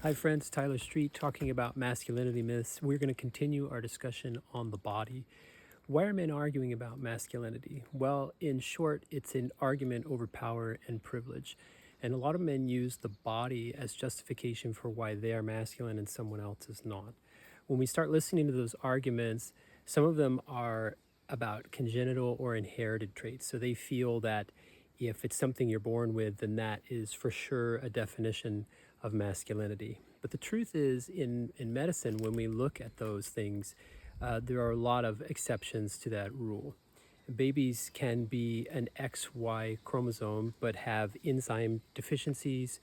Hi friends, Tyler Street talking about masculinity myths. We're going to continue our discussion on the body. Why are men arguing about masculinity? Well, in short, it's an argument over power and privilege. And a lot of men use the body as justification for why they are masculine and someone else is not. When we start listening to those arguments, some of them are about congenital or inherited traits. So they feel that if it's something you're born with, then that is for sure a definition of masculinity. But the truth is, in medicine, when we look at those things, there are a lot of exceptions to that rule. Babies can be an XY chromosome but have enzyme deficiencies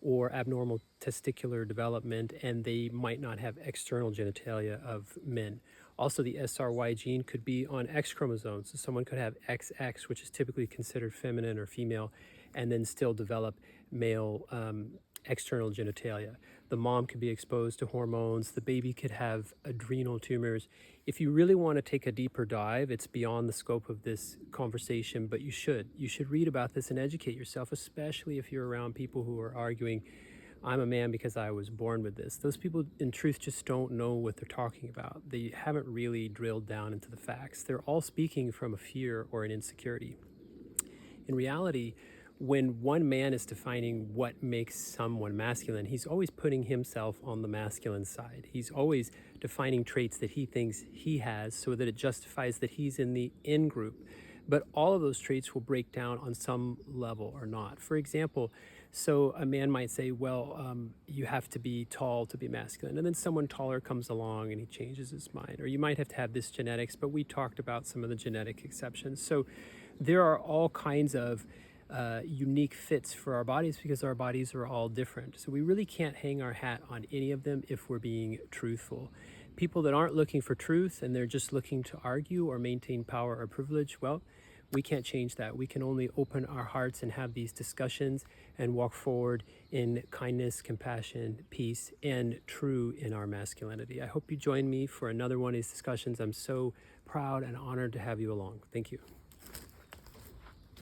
or abnormal testicular development, and they might not have external genitalia of men. Also, the SRY gene could be on X chromosomes. So someone could have XX, which is typically considered feminine or female, and then still develop male external genitalia. The mom could be exposed to hormones. The baby could have adrenal tumors. If you really want to take a deeper dive, it's beyond the scope of this conversation, but you should. You should read about this and educate yourself, especially if you're around people who are arguing, I'm a man because I was born with this. Those people, in truth, just don't know what they're talking about. They haven't really drilled down into the facts. They're all speaking from a fear or an insecurity. In reality, when one man is defining what makes someone masculine, he's always putting himself on the masculine side. He's always defining traits that he thinks he has so that it justifies that he's in the in group. But all of those traits will break down on some level or not. For example, so a man might say, well, you have to be tall to be masculine. And then someone taller comes along and he changes his mind. Or you might have to have this genetics, but we talked about some of the genetic exceptions. So there are all kinds of unique fits for our bodies because our bodies are all different. So we really can't hang our hat on any of them if we're being truthful. People that aren't looking for truth and they're just looking to argue or maintain power or privilege, well, we can't change that. We can only open our hearts and have these discussions and walk forward in kindness, compassion, peace, and true in our masculinity. I hope you join me for another one of these discussions. I'm so proud and honored to have you along. Thank you.